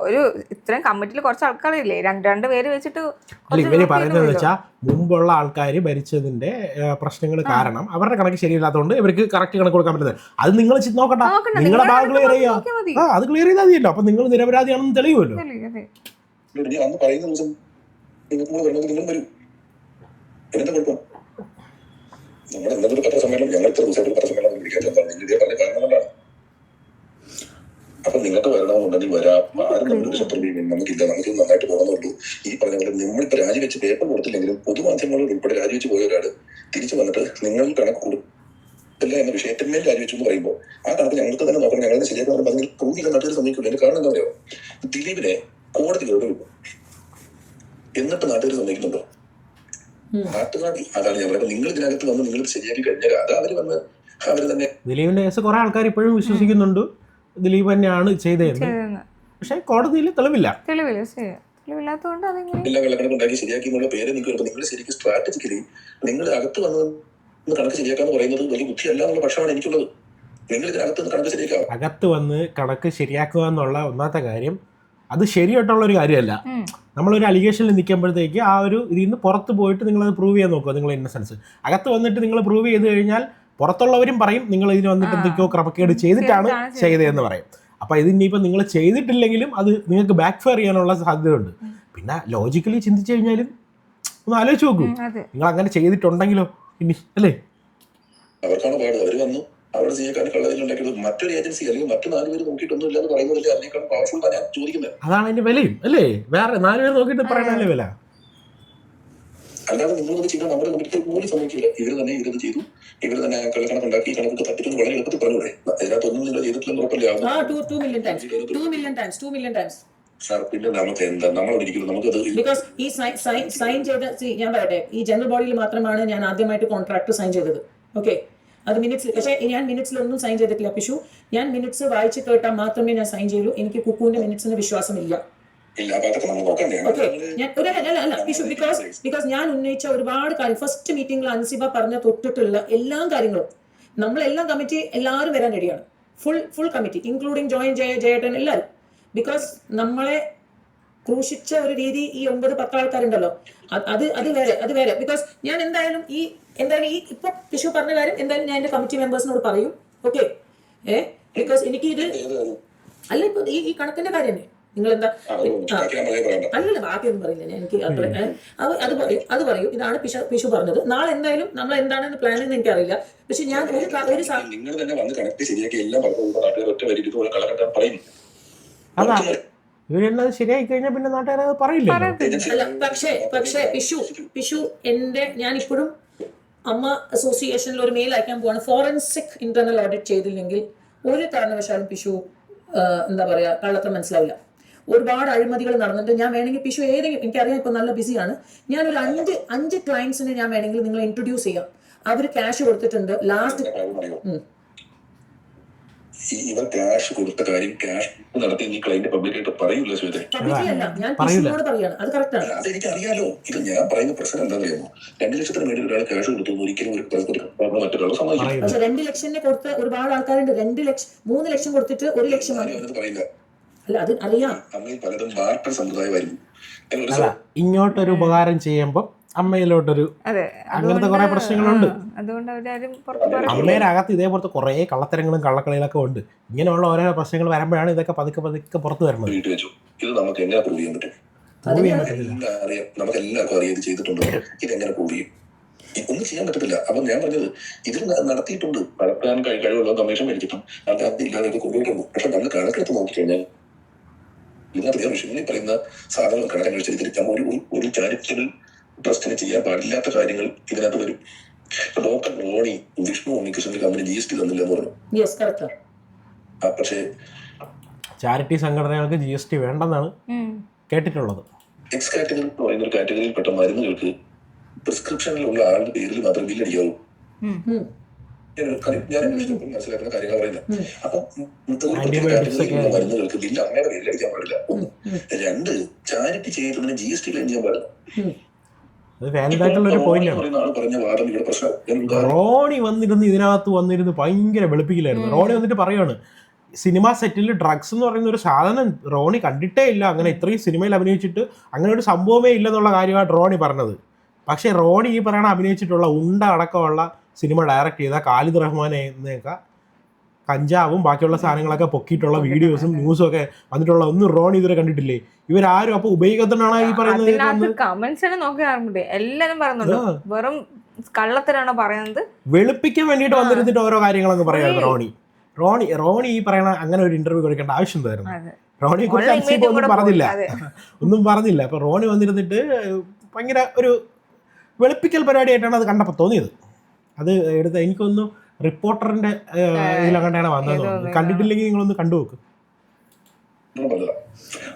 Speaker 4: ഒരു ഇത്രയും കമ്മിറ്റിയിൽ കുറച്ച് ആൾക്കാരില്ലേ, രണ്ട് പേര് വെച്ചിട്ട്.
Speaker 3: അല്ല, ഇവര് പറയുന്നത് വെച്ചാൽ മുമ്പുള്ള ആൾക്കാർ ഭരിച്ചതിന്റെ പ്രശ്നങ്ങൾ കാരണം അവരുടെ കണക്ക് ശരിയില്ലാത്തതുകൊണ്ട് ഇവർക്ക് കറക്റ്റ് കണക്ക് കൊടുക്കാൻ പറ്റുന്നത്. അത് നിങ്ങൾ നോക്കണ്ട, നിങ്ങളുടെ ഭാഗം ക്ലിയർ ചെയ്യുക. അത് ക്ലിയർ ചെയ്താൽ മതിയല്ലോ. അപ്പൊ നിങ്ങൾ നിരപരാധിയാണെന്ന് തെളിയുമല്ലോ.
Speaker 1: അന്ന് പറയുന്ന ദിവസം നിങ്ങൾക്ക് വരണമെങ്കിൽ നിങ്ങൾ വരും. എന്താ കുഴപ്പം? നമ്മൾ എന്നൊരു പത്രസമ്മേളനം, ഞങ്ങൾ ഇത്ര ദിവസമായിട്ട് പത്രസമ്മേളനം വിളിക്കാൻ എന്താണ് നിങ്ങൾ ഇതേ പറഞ്ഞ കാരണം കൊണ്ടാണ്. അപ്പൊ നിങ്ങൾക്ക് വരണമെന്നുണ്ടെങ്കിൽ വരാം. ആരും നമ്മുടെ ശത്രുവിനും നമുക്കില്ല, നമുക്ക് നന്നായിട്ട് പോകുന്നുള്ളൂ. ഈ പറഞ്ഞ പോലെ നമ്മളിപ്പോ രാജിവെച്ച് പേപ്പർ കൊടുത്തില്ലെങ്കിലും പൊതുമാധ്യമങ്ങളിൽ ഉൾപ്പെടെ രാജിവെച്ച് പോയ ഒരാൾ തിരിച്ചു വന്നിട്ട് നിങ്ങൾ കണക്ക് കൊടുത്തില്ല എന്ന വിഷയത്തിന്മേൽ രാജിവെച്ചു എന്ന് പറയുമ്പോൾ ആ കണക്ക് ഞങ്ങൾക്ക് തന്നെ നോക്കണം. ഞങ്ങളെ ശരിയാക്കാൻ പറഞ്ഞാൽ പ്രൂവ് ചെയ്യാൻ നാട്ടുകാർ സമ്മതിക്കില്ല. എന്റെ കാരണം എന്താ പറയുക, ദിലീപിനെ കോടതിയിലോട്ട് വിടും, എന്നിട്ട് നാട്ടുകാർ സമ്മതിക്കുന്നുണ്ടോ? നാട്ടുകാർ അതാണ് ഞാൻ പറയുന്നത്. നിങ്ങൾ ഇതിനകത്ത് വന്ന് നിങ്ങൾ ശരിയാക്കി കഴിഞ്ഞാൽ അത് അവര് വന്ന് അവര് തന്നെ.
Speaker 3: ദിലീപിന്റെ കേസ് കുറെ ആൾക്കാർ ഇപ്പോഴും വിശ്വസിക്കുന്നുണ്ട് ദിലീപ് തന്നെയാണ് ചെയ്തതെന്ന്. പക്ഷെ കോടതിയിൽ
Speaker 4: തെളിവില്ലാത്തതുകൊണ്ട്
Speaker 1: എല്ലാ വെള്ളക്കണക്കുണ്ടാക്കി ശരിയാക്കി എന്നുള്ള പേര് നിങ്ങൾക്ക് നിങ്ങൾ ശരിക്കും സ്ട്രാറ്റജിക്കലി നിങ്ങൾ അകത്ത് വന്ന് കണക്ക് ശരിയാക്കാന്ന് പറയുന്നത് വലിയ ബുദ്ധിയല്ല എന്നുള്ള പക്ഷമാണ് എനിക്കുള്ളത്. നിങ്ങൾ ഇതിനകത്ത് നിന്ന് കണക്ക് ശരിയാക്കാം.
Speaker 3: അകത്ത് വന്ന് കണക്ക് ശരിയാക്കുക എന്നുള്ള ഒന്നാമത്തെ കാര്യം അത് ശരിയായിട്ടുള്ള ഒരു കാര്യമല്ല. നമ്മളൊരു അലിഗേഷനിൽ നിൽക്കുമ്പോഴത്തേക്ക് ആ ഒരു ഇതിൽ നിന്ന് പുറത്ത് പോയിട്ട് നിങ്ങളത് പ്രൂവ് ചെയ്യാൻ നോക്കുക. നിങ്ങൾ ഇന്നസെൻസ് അകത്ത് വന്നിട്ട് നിങ്ങൾ പ്രൂവ് ചെയ്ത് കഴിഞ്ഞാൽ പുറത്തുള്ളവരും പറയും നിങ്ങൾ ഇതിന് വന്നിട്ട് എന്തൊക്കെയോ ക്രമക്കേട് ചെയ്തിട്ടാണ് ചെയ്തതെന്ന് പറയും. അപ്പോൾ ഇതിനിപ്പോൾ നിങ്ങൾ ചെയ്തിട്ടില്ലെങ്കിലും അത് നിങ്ങൾക്ക് ബാക്ക് ഫയർ ചെയ്യാനുള്ള സാധ്യതയുണ്ട്. പിന്നെ ലോജിക്കലി ചിന്തിച്ചു കഴിഞ്ഞാലും ഒന്ന് ആലോചിച്ച് നോക്കൂ, നിങ്ങൾ അങ്ങനെ ചെയ്തിട്ടുണ്ടെങ്കിലോ ഇനി അല്ലേ?
Speaker 1: അവർക്കാണ് പാട്. അവർ വന്നു അവിടെ ചെയ്യാൻ കള്ളതിലുണ്ടാക്കിയത് മറ്റൊരു ഏജൻസി അല്ലെങ്കിൽ മറ്റു 4 പേര് നോക്കിയിട്ടൊന്നും ഇല്ലെന്ന് പറയുന്നതല്ലേ അതിനേക്കാളും പവർഫുൾ ഞാൻ ചോദിക്കുന്നത്.
Speaker 3: അതാണ് അതിന്റെ വിലയും അല്ലേ? വേറെ 4 പേര് നോക്കിയിട്ട് പറയുന്നതല്ലേ വില?
Speaker 1: അല്ലാതെ നിങ്ങളത് ചെയ്താൽ നമ്മുടെ കമ്മിറ്റി പോലും സമ്മതിക്കില്ല. ഇവർ തന്നെ ഇവരത് ചെയ്തു, ഇവർ തന്നെ കണക്കുണ്ടാക്കി ഈ കണക്കൊക്കെ തട്ടിച്ചൊന്ന് വളരെ എളുപ്പത്തിൽ പറഞ്ഞൂടെ? അതിനകത്തൊന്നും നിങ്ങൾ ചെയ്തിട്ടില്ലെന്ന് ഉറപ്പല്ലേ?
Speaker 2: 2 million times.
Speaker 1: സാർ പിന്നെ നമുക്ക് എന്താ നമ്മളോട് ഇരിക്കുന്നത്? നമുക്കത്
Speaker 2: ബിക്കോസ് ഈ സൈൻ ചെയ്ത ഞാൻ പറയട്ടെ, ഈ ജനറൽ ബോഡിയിൽ മാത്രമാണ് ഞാൻ ആദ്യമായിട്ട് കോൺട്രാക്ട് സൈൻ ചെയ്തത്. ഓക്കെ, അത് മിനിറ്റ്സ്. പക്ഷേ ഞാൻ മിനിറ്റ്സിലൊന്നും സൈൻ ചെയ്തിട്ടില്ല പിഷു. ഞാൻ മിനിറ്റ്സ് വായിച്ച് കേട്ടാൽ മാത്രമേ ഞാൻ സൈൻ ചെയ്യൂ. എനിക്ക് കുക്കുവിന്റെ മിനിറ്റ്സിന് വിശ്വാസമില്ല. ബിക്കോസ് ഞാൻ ഉന്നയിച്ച ഒരുപാട് കാര്യം ഫസ്റ്റ് മീറ്റിംഗിൽ അൻസിബ പറഞ്ഞ തൊട്ടിട്ടുള്ള എല്ലാ കാര്യങ്ങളും നമ്മളെല്ലാം കമ്മിറ്റി എല്ലാവരും വരാൻ റെഡിയാണ്. ഫുൾ കമ്മിറ്റി ഇൻക്ലൂഡിങ് ജയേട്ടൻ എല്ലാവരും. ബിക്കോസ് നമ്മളെ ക്രൂശിച്ച ഒരു രീതി ഈ 9-10 ആൾക്കാരുണ്ടല്ലോ, അത് വേറെ. ബിക്കോസ് ഞാൻ എന്തായാലും ഈ ഇപ്പൊ പിഷു പറഞ്ഞ കാര്യം എന്തായാലും ഞാൻ എന്റെ കമ്മിറ്റി മെമ്പേഴ്സിനോട് പറയും. ഓക്കെ, ബിക്കോസ് എനിക്ക് ഇത് അല്ല ഇപ്പൊ ഈ കണക്കിന്റെ കാര്യം തന്നെ നിങ്ങൾ എന്താ
Speaker 1: ബാക്കി ഞാൻ പറയണ്ട.
Speaker 2: അല്ലല്ല ബാക്കിയൊന്നും പറയില്ല ഞാൻ എനിക്ക് അത്ര അത് പറയൂ ഇതാണ് പിഷു പറഞ്ഞത്. നാളെ എന്തായാലും നമ്മൾ എന്താണെന്ന് പ്ലാൻ എന്ന് എനിക്കറിയില്ല. പക്ഷെ ഞാൻ ഒരു
Speaker 1: നിങ്ങൾ തന്നെ വന്ന് കണക്ട് ശരിയാക്കി എല്ലാം പറഞ്ഞു നാട്ടുകാർ ഒറ്റ വരി ഇതുപോലെ കളകട്ടാൻ പറയുന്നു.
Speaker 3: അതാ ഇവരെല്ലാം ശരിയായി കഴിഞ്ഞാൽ പിന്നെ നാട്ടുകാരത് പറയില്ല.
Speaker 2: അല്ല പക്ഷേ പിഷു ഞാൻ ഇപ്പോഴും അമ്മ അസോസിയേഷനിൽ ഒരു മെയിൽ അയക്കാൻ പോവാണ്. ഫോറൻസിക് ഇന്റർണൽ ഓഡിറ്റ് ചെയ്തില്ലെങ്കിൽ ഒരു കാരണവശാലും പിഷു എന്താ പറയാ കള്ളത്തരം മനസ്സിലാവില്ല. ഒരുപാട് അഴിമതികൾ നടന്നിട്ട് ഞാൻ വേണമെങ്കിൽ പിഷു ഏതെങ്കിലും എനിക്കറിയാം ഇപ്പൊ നല്ല ബിസിയാണ്. ഞാനൊരു 5 ക്ലയൻസിനെ ഞാൻ വേണമെങ്കിൽ നിങ്ങൾ ഇൻട്രൊഡ്യൂസ് ചെയ്യാം. അവർ ക്യാഷ് കൊടുത്തിട്ടുണ്ട്. ലാസ്റ്റ്
Speaker 1: ഇവർ ക്യാഷ് കൊടുത്ത കാര്യം ക്യാഷ് നടത്തി ഈ ക്ലൈന്റ് പബ്ലിക്കായിട്ട് പറയൂല ശ്വേത.
Speaker 2: ഞാൻ പിഷുവിനോട് പറയാണ് അത് കറക്റ്റ് ആണ്.
Speaker 1: അതെനിക്ക് അറിയാലോ. ഇത് ഞാൻ പറയുന്ന പ്രശ്നം എന്താണെന്ന് അറിയാമോ? 2 ലക്ഷത്തിന് വേണ്ടി ഒരാൾ ക്യാഷ് കൊടുത്തു ഒരിക്കലും ഒരു മറ്റൊരാൾ സമ്മതിക്കില്ല.
Speaker 2: പക്ഷെ 2 ലക്ഷത്തിന് കൊടുത്ത ഒരുപാട് ആൾക്കാരുണ്ട്. 2 ലക്ഷം 3 ലക്ഷം കൊടുത്തിട്ട് 1 ലക്ഷം
Speaker 1: പറയില്ല.
Speaker 2: അല്ല അത് അറിയാം.
Speaker 1: അമ്മയിൽ പലതും ബാർട്ടർ സമ്പ്രദായമായിരുന്നു.
Speaker 3: അല്ല ഇങ്ങോട്ടൊരു ഉപകാരം ചെയ്യുമ്പോൾ അമ്മയിലോട്ടൊരു അങ്ങനത്തെ കുറെ പ്രശ്നങ്ങളുണ്ട്.
Speaker 4: അതുകൊണ്ട് അവരാരും
Speaker 3: അമ്മയുടെ അകത്ത് ഇതേപോലത്തെ കുറെ കള്ളത്തരങ്ങളും കള്ളക്കളികളൊക്കെ ഉണ്ട്. ഇങ്ങനെയുള്ള ഓരോ പ്രശ്നങ്ങൾ വരുമ്പോഴാണ് ഇതൊക്കെ പതുക്കെ പുറത്തു വരുന്നത്.
Speaker 1: വീട്ടിൽ വെച്ചു ഇത് നമുക്ക് എങ്ങനെ പ്രൂവ് ചെയ്യാൻ പറ്റും? അറിയാം, നമുക്ക് എല്ലാവർക്കും അറിയാം ഇത് ചെയ്തിട്ടുണ്ട്. ഇതെങ്ങനെ പ്രൂവ് ചെയ്യും? ഒന്നും ചെയ്യാൻ പറ്റത്തില്ല. അപ്പൊ ഞാൻ പറഞ്ഞത് ഇതിൽ നടത്തിയിട്ടുണ്ട്. നടത്താൻ കഴിവുള്ള കമ്മീഷൻ മേടിച്ചിട്ടും അത് ഇല്ലാതെ കൊണ്ടുപോയിട്ടുണ്ട്. പക്ഷെ നമ്മൾ കണക്കെടുത്ത് നോക്കിക്കഴിഞ്ഞാൽ ഇതിനകത്ത് വിഷയങ്ങളിൽ പറയുന്ന സാധനങ്ങൾ കണക്കനുസരിച്ച് തിരിച്ചാൽ ഒരു ചാരിറ്റബിൾ ട്രസ്റ്റിന് ചെയ്യാൻ പാടില്ലാത്ത കാര്യങ്ങൾ ഇതിനകത്ത് വരും. ഡോക്ടർ റോണി വിഷ്ണു ഉണ്ണികൃഷ്ണന്റെ കമ്പനി GST തന്നില്ലെന്ന് പറഞ്ഞു. പക്ഷേ
Speaker 3: ചാരിറ്റി സംഘടനകൾക്ക് GST വേണ്ടെന്നാണ് കേട്ടിട്ടുള്ളത്.
Speaker 1: എക്സ് കാറ്റഗറി എന്ന് പറയുന്ന ഒരു കാറ്റഗറിയിൽപ്പെട്ട മരുന്നുകൾക്ക് പ്രിസ്ക്രിപ്ഷനിലുള്ള ആളുടെ പേരിൽ മാത്രം ബില്ലടിക്കാവൂ. ഞാൻ മനസ്സിലാക്കുന്ന കാര്യങ്ങൾ പറയുന്നത്. അപ്പൊ മരുന്നുകൾക്ക് ബില്ല് അമ്മയുടെ പേരിൽ അടിക്കാൻ പാടില്ല. 2 ചാരിറ്റി ചെയ്യുന്നതിന് GST ക്ലെയിം ചെയ്യാൻ പാടില്ല.
Speaker 3: റോണി വന്നിരുന്ന് ഭയങ്കര വെളുപ്പിക്കലായിരുന്നു. റോണി വന്നിട്ട് പറയാണ് സിനിമ സെറ്റിൽ ഡ്രഗ്സ് എന്ന് പറയുന്ന ഒരു സാധനം റോണി കണ്ടിട്ടേ ഇല്ല, അങ്ങനെ ഇത്രയും സിനിമയിൽ അഭിനയിച്ചിട്ട് അങ്ങനെ ഒരു സംഭവമേ ഇല്ലെന്നുള്ള കാര്യമായിട്ട് റോണി പറഞ്ഞത്. പക്ഷേ റോണി ഈ പറയണ അഭിനയിച്ചിട്ടുള്ള ഉണ്ട അടക്കമുള്ള സിനിമ ഡയറക്റ്റ് ചെയ്ത ഖാലിദ് റഹ്മാനെയൊക്കെ കഞ്ചാവും ബാക്കിയുള്ള സാധനങ്ങളൊക്കെ പൊക്കിയിട്ടുള്ള വീഡിയോസും ന്യൂസും ഒക്കെ വന്നിട്ടുള്ള ഒന്നും റോണി ഇതുവരെ കണ്ടിട്ടില്ലേ? ഇവരാരും അപ്പൊ ഉപയോഗത്തിനാണ് ഈ പറയുന്നത്.
Speaker 4: കമന്റ്സ് നോക്കിയാറുണ്ട് എല്ലാരും പറയുന്നുണ്ട് വെറും കള്ളത്തരാണോ പറയുന്നത്,
Speaker 3: വെളുപ്പിക്കാൻ വേണ്ടിയിട്ട് വന്നിരുന്നിട്ട് ഓരോ കാര്യങ്ങളൊക്കെ പറയായിരുന്നു റോണി ഈ പറയണ അങ്ങനെ ഒരു ഇന്റർവ്യൂ കൊടുക്കേണ്ട ആവശ്യം എന്തായിരുന്നു? റോണിയെ കുറിച്ച് ഒന്നും പറഞ്ഞില്ല. അപ്പൊ റോണി വന്നിരുന്നിട്ട് ഭയങ്കര ഒരു വെളുപ്പിക്കൽ പരിപാടിയായിട്ടാണ് അത് കണ്ടപ്പോൾ തോന്നിയത്. അത് എടുത്ത എനിക്കൊന്നും റിപ്പോർട്ടറിന്റെ ഇതിലങ്ങനെയാണ് വന്നത്. കണ്ടിട്ടില്ലെങ്കിൽ നിങ്ങളൊന്ന് കണ്ടുനോക്ക്.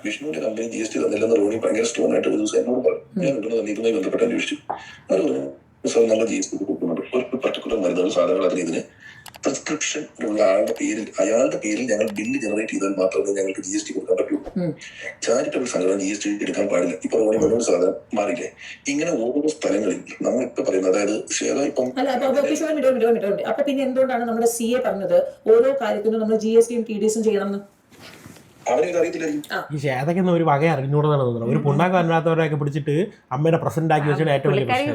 Speaker 1: വിഷ്ണുവിന്റെ കമ്പനി GST തന്നില്ലെന്ന് റോണി ഭയങ്കര സ്ട്രോങ് ആയിട്ട് ഒരു ദിവസം എന്നോട് പറഞ്ഞു. ഞാൻ ഉടനെ ഇതുമായി ബന്ധപ്പെട്ട് അന്വേഷിച്ചു. അത് നല്ല GST കൊടുക്കുന്നുണ്ട്. ഒരു പർട്ടിക്കുലർ മരുന്നുകൾ സാധനങ്ങൾ അതിന് ഇതിന് പ്രിസ്ക്രിപ്ഷൻ ഉള്ള അയാളുടെ പേരിൽ ഞങ്ങൾ ബില്ല് ജനറേറ്റ് ചെയ്താൽ മാത്രമേ ഞങ്ങൾക്ക് GST കൊടുക്കാൻ പറ്റൂ. ചാരിറ്റബിൾ സംഘടന GST എടുക്കാൻ പാടില്ല. ഇപ്പൊ റോണി മറ്റൊരു സാധനം മാറില്ലേ? ഇങ്ങനെ ഓരോ സ്ഥലങ്ങളിൽ നമ്മൾ ഇപ്പൊ പറയുന്നത്, അതായത് ഇപ്പം
Speaker 2: അപ്പൊ പിന്നെ എന്തുകൊണ്ടാണ് നമ്മുടെ CA പറഞ്ഞത് ഓരോ കാര്യത്തിനും നമ്മൾ GSTയും TDSും ചെയ്യണമെന്ന്?
Speaker 3: ഈ ശ്വേതയ്ക്കൊന്നും ഒരു വക അറിഞ്ഞൂടെന്നാണ് തോന്നുന്നത്. ഒരു പുണ്ണാക്കം അല്ലാത്തവരെയൊക്കെ പിടിച്ചിട്ട് അമ്മയുടെ പ്രസന്റ് ആക്കി വെച്ചിട്ട് ഏറ്റവും വലിയ പ്രശ്നം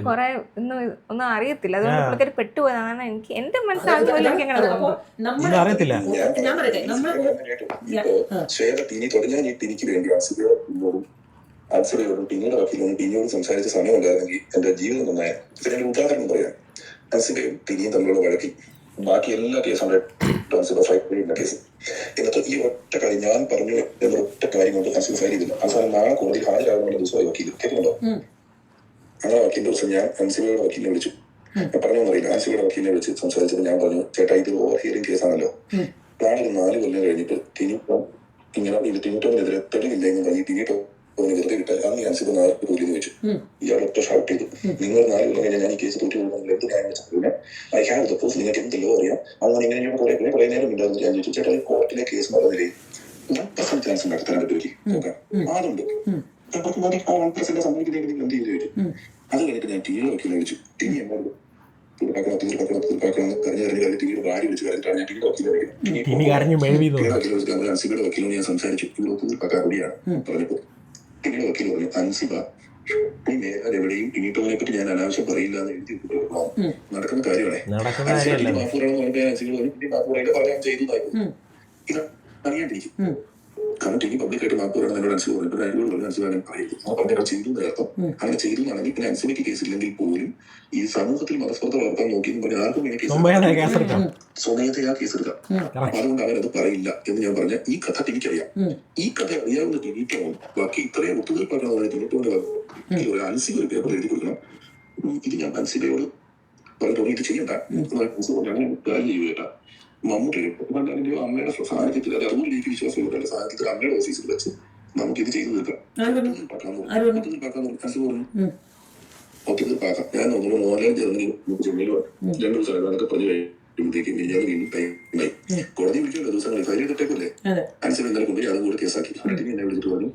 Speaker 4: ഒന്നും അറിയത്തില്ല. അതുകൊണ്ട് പെട്ടുപോയതാണ്. എനിക്ക് എന്റെ മനസ്സിലാകുമ്പോൾ
Speaker 3: അറിയത്തില്ല.
Speaker 1: ശ്വേത ടിനിക്ക് വേണ്ടി അൻസിബയോടും ടിനിയുടെ വക്കീലോടും ടിനിയോട് സംസാരിച്ച സമയം ഉണ്ടായിരുന്നെങ്കിൽ എന്റെ ജീവിതം നന്നായ. ഇതിന്റെ ഉദാഹരണം പറയാം. അൻസിബയും ടിനിയും തമ്മിലുള്ള വഴക്കിൽ ബാക്കി എല്ലാ കേസും കേസ് എന്നിട്ട് ഈ ഒറ്റ കാര്യം ഞാൻ പറഞ്ഞു എന്ന ഒറ്റ കാര്യം കൊണ്ട് അൻസിബ ഫയൽ ചെയ്തില്ല. അവസാനം നാളെ കോടതിയിൽ ഹാജരാകുന്ന ദിവസമായി വക്കീൽ കേൾക്കുന്നുണ്ടോ? ആ വക്കീലിന്റെ ദിവസം ഞാൻ അൻസിബയുടെ വക്കീലിനെ വിളിച്ചു. ഞാൻ പറഞ്ഞറിയില്ല. അൻസിബയുടെ വക്കീലിനെ വിളിച്ച് സംസാരിച്ചത് ഞാൻ പറഞ്ഞു, ചേട്ടാ ഇത് ഓവർ ഹിയറിംഗ് കേസാണല്ലോ. നാളെ ഒരു 4 കൊല്ലം കഴിഞ്ഞിട്ട് ടിനിറ്റോമിനെതിരെ തെളിവില്ലെങ്കിൽ ഈ ടിനിറ്റോ വെറുതെ കിട്ടാൻ അന്ന് അൻസിബ 4 ജോലി ചോദിച്ചു. ഇയാൾ ഒറ്റ ഷൗട്ട് ചെയ്തു, നിങ്ങൾ 4 കൊല്ലം കഴിഞ്ഞാൽ ഞാൻ ഈ കേസ് തോറ്റു പോകുന്നത് എന്ത് ന്യായം വെച്ചാൽ ഐ ഹാവ് ദ പ്രൂഫ്, നിങ്ങൾക്ക് എന്തെല്ലോ അറിയാം. അങ്ങനെ ഇങ്ങനെ കുറെ നേരം ഉണ്ടാകുന്നു. ഞാൻ ചോദിച്ചു, ചേട്ടാ കോർട്ടിലെ കേസ് നടന്നില്ലേ 1% ചാൻസ് ഉണ്ടാക്കി തരാൻ പറ്റുമോ നോക്കാം? അതുണ്ട്. സംഭവിക്കുന്നെങ്കിൽ നിങ്ങൾ എന്ത് ചെയ്തു ചോദിച്ചു. അത് കഴിഞ്ഞിട്ട് ഞാൻ ടിനിയുടെ വക്കീലിനെ വിളിച്ചു. ടിനി എന്നോട് അൻസിബയുടെ വക്കീലോട് ഞാൻ സംസാരിച്ചു. ഇവിടെ തീർപ്പാക്കാൻ കൂടിയാണ് പറഞ്ഞപ്പോൾ ടിനിയുടെ വക്കീൽ പറഞ്ഞു, അൻസിബ ഈ മേഖല എവിടെയും ടിനിട്ടോനെ പറ്റി ഞാൻ അനാവശ്യം പറയില്ല എന്ന് എഴുതി നടക്കുന്ന കാര്യമാണ്. മാപ്പൂറാണെന്ന് പറഞ്ഞാൽ അൻസിബ പറഞ്ഞു മാപ്പൂറയുടെ പറയാൻ ചെയ്തതായിരുന്നു. അറിയാണ്ടിരിക്കും. കാരണം ടി വി പബ്ലിക്കായിട്ട് മാപ്പ് പറയണം എന്നോട് അൻസിബ പറഞ്ഞു. പിന്നെ അതിനോട് അൻസിബ അങ്ങനെ പറയരുത്. ആ പറഞ്ഞ ചെയ്തു നേരത്തം അങ്ങനെ ചെയ്തു എന്നാണെങ്കിൽ പിന്നെ അൻസിബയ്ക്ക് കേസില്ലെങ്കിൽ പോലും ഈ സമൂഹത്തിൽ മതസ്പർദ്ധ വളർത്താൻ നോക്കിയെന്ന് പറഞ്ഞാൽ ആർക്കും വേണ്ടി സ്വമേധയാ കേസെടുക്കാം. അപ്പൊ അതുകൊണ്ട് അവരത് പറയില്ല എന്ന് ഞാൻ പറഞ്ഞ ഈ കഥ ടിവിക്കറിയാം. ഈ കഥ അറിയാവുന്ന ടിവിക്കാവും ബാക്കി ഇത്രയും ഒത്തുതീർപ്പാക്കണമെന്ന് ടിവിറ്റോട് അൻസിബ ഒരു പേപ്പർ എഴുതി കൊടുക്കണം. ഇത് ഞാൻ അൻസിബയോട് പറഞ്ഞു ഇത് ചെയ്യണ്ട അങ്ങനെ കാര്യം ചെയ്യുക. മമ്മൂട്ടിയോ അമ്മയുടെ സാന്നിധ്യത്തിൽ അത് അതുപോലെ എനിക്ക് വിശ്വാസമുള്ള സാന്നിധ്യത്തിൽ അമ്മയുടെ ഓഫീസിൽ വെച്ച് നമുക്ക് ഇത് ചെയ്തു തീർക്കാം. ഒത്തുതീർപ്പാക്കാം. ഞാൻ ഒന്നുകൂടെ മോഹൻലാൽ ജർമ്മനി ചെന്നൈയിലോ 2 ദിവസം അതൊക്കെ പറഞ്ഞു കഴിയുമ്പോഴത്തേക്കും ഞാൻ വീണ്ടും ടൈമായി കോടതി വിളിക്കുമല്ലോ ദിവസങ്ങൾ ഫയൽ ചെയ്തിട്ടേക്കല്ലേ. അൻസിബ ഇന്നലെ കൊണ്ടുപോയി അതും കൂടെ കേസാക്കി. എന്നെ വിളിച്ചിട്ട് പറഞ്ഞു